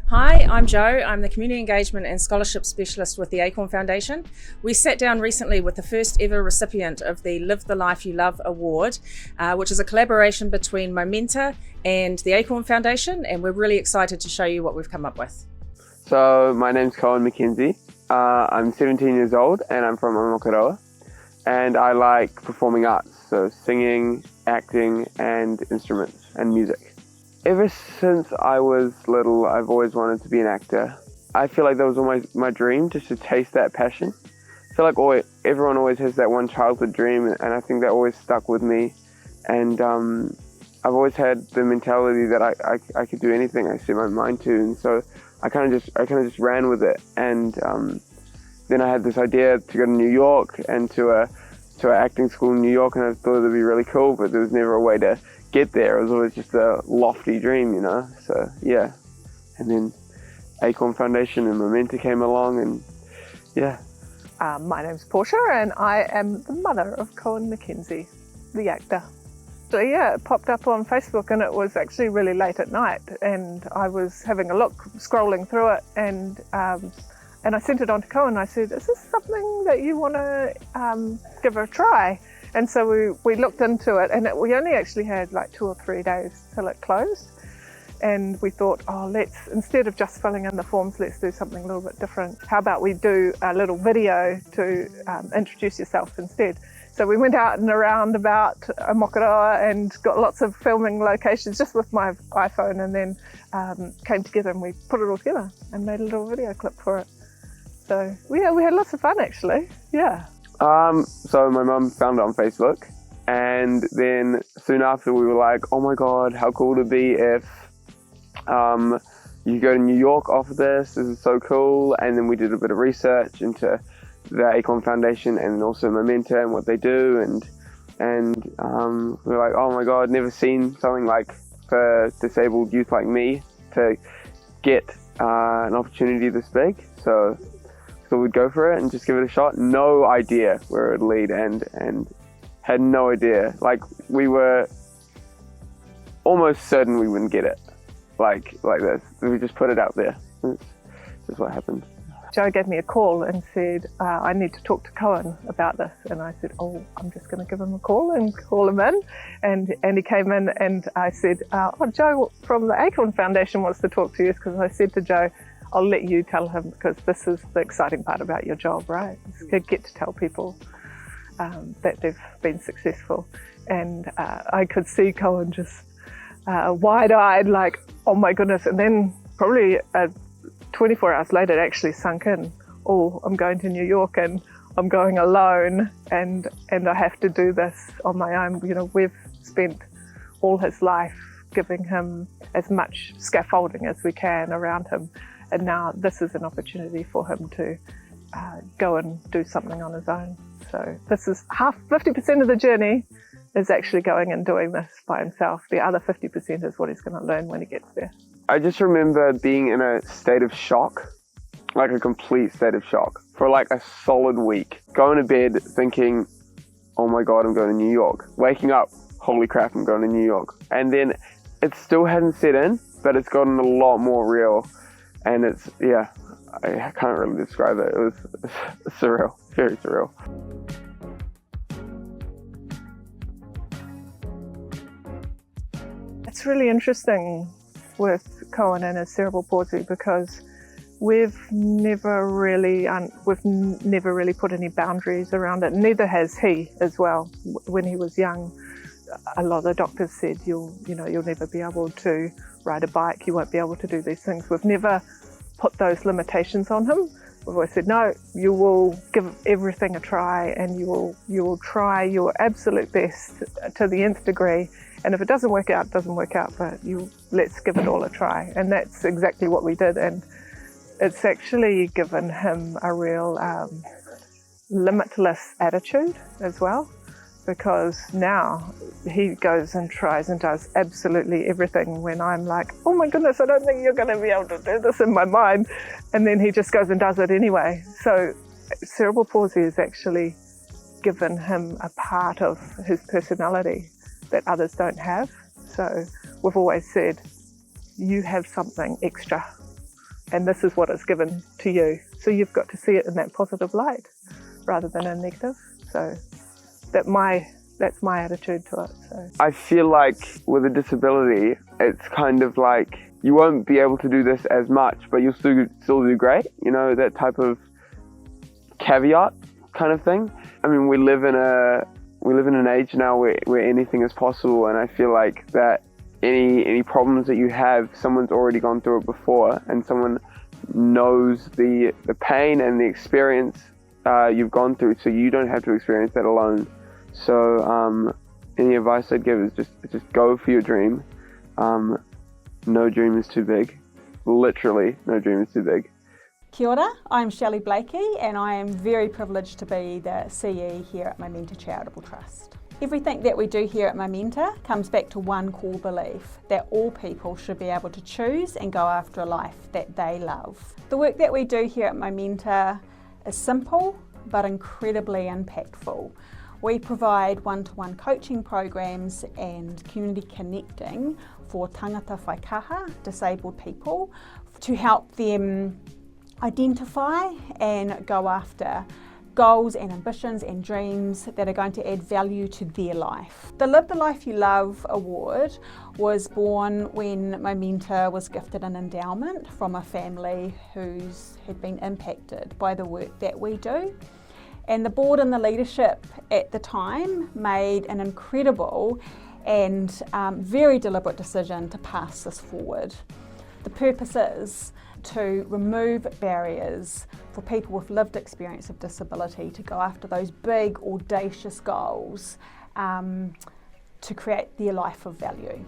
Hi, I'm Jo. I'm the Community Engagement and Scholarship Specialist with the Acorn Foundation. We sat down recently with the first ever recipient of the Live the Life You Love Award, which is a collaboration between Momenta and the Acorn Foundation, and we're really excited to show you what we've come up with. So my name's Koen. I'm 17 years old and I'm from Aotearoa, and I like performing arts, so singing, acting and instruments and music. Ever since I was little, I've always wanted to be an actor. I feel like that was always my dream, just to taste that passion. I feel like everyone always has that one childhood dream, and I think that always stuck with me. And I've always had the mentality that I could do anything I set my mind to, and so I kind of just ran with it. And then I had this idea to go to New York and to an acting school in New York, and I thought it would be really cool, but there was never a way to get there. It was always just a lofty dream, you know. So yeah, and then Acorn Foundation and Momenta came along, and yeah. My name's Portia, and I am the mother of Koen McKenzie, the actor. So yeah, it popped up on Facebook, and it was actually really late at night, and I was having a look, scrolling through it, and I sent it on to Koen. I said, "Is this something that you want to give a try?" And so we looked into it, and we only actually had like 2 or 3 days till it closed. And we thought, instead of just filling in the forms, let's do something a little bit different. How about we do a little video to introduce yourself instead? So we went out and around about Aotearoa and got lots of filming locations just with my iPhone, and then came together and we put it all together and made a little video clip for it. So yeah, we had lots of fun actually, yeah. So my mum found it on Facebook, and then soon after we were like, oh my God, how cool would it be if you go to New York off of this? This is so cool. And then we did a bit of research into the Acorn Foundation and also Momenta and what they do, and we were like, oh my God, never seen something like for disabled youth like me to get an opportunity this big. So we'd go for it and just give it a shot. No idea where it would lead, and had no idea. Like, we were almost certain we wouldn't get it like this. We just put it out there. That's just what happened. Jo gave me a call and said, I need to talk to Koen about this. And I said, I'm just going to give him a call and call him in. And he came in, and I said, Jo from the Acorn Foundation wants to talk to you, because I said to Jo, I'll let you tell him, because this is the exciting part about your job, right? You get to tell people that they've been successful. And I could see Koen just wide-eyed, like, oh my goodness. And then probably 24 hours later, it actually sunk in. Oh, I'm going to New York, and I'm going alone, and I have to do this on my own. You know, we've spent all his life giving him as much scaffolding as we can around him. And now this is an opportunity for him to go and do something on his own. So this is 50% of the journey is actually going and doing this by himself. The other 50% is what he's going to learn when he gets there. I just remember being in a state of shock, like a complete state of shock, for like a solid week. Going to bed thinking, oh my God, I'm going to New York. Waking up, holy crap, I'm going to New York. And then it still hadn't set in, but it's gotten a lot more real. And it's, yeah, I can't really describe it. It was surreal, very surreal. It's really interesting with Koen and his cerebral palsy, because we've never really put any boundaries around it. Neither has he as well. When he was young, a lot of the doctors said you'll never be able to ride a bike, you won't be able to do these things. We've never put those limitations on him. We've always said, no, you will give everything a try, and you will try your absolute best to the nth degree. And if it doesn't work out, it doesn't work out, but let's give it all a try. And that's exactly what we did. And it's actually given him a real limitless attitude as well, because now he goes and tries and does absolutely everything when I'm like, oh my goodness, I don't think you're going to be able to do this, in my mind. And then he just goes and does it anyway. So cerebral palsy has actually given him a part of his personality that others don't have. So we've always said, you have something extra and this is what it's given to you. So you've got to see it in that positive light rather than a negative. So that's my attitude to it. So I feel like with a disability, it's kind of like you won't be able to do this as much, but you'll still do great. You know, that type of caveat kind of thing. I mean, we live in an age now where anything is possible, and I feel like that any problems that you have, someone's already gone through it before, and someone knows the pain and the experience you've gone through, so you don't have to experience that alone. So any advice I'd give is just go for your dream. No dream is too big. Literally, no dream is too big. Kia ora, I'm Shelley Blakey and I am very privileged to be the CE here at Momenta Charitable Trust. Everything that we do here at Momenta comes back to one core belief, that all people should be able to choose and go after a life that they love. The work that we do here at Momenta is simple but incredibly impactful. We provide one-to-one coaching programs and community connecting for tangata whaikaha, disabled people, to help them identify and go after goals and ambitions and dreams that are going to add value to their life. The Live the Life You Love award was born when Momenta was gifted an endowment from a family who's had been impacted by the work that we do. And the board and the leadership at the time made an incredible and very deliberate decision to pass this forward. The purpose is to remove barriers for people with lived experience of disability to go after those big, audacious goals to create their life of value.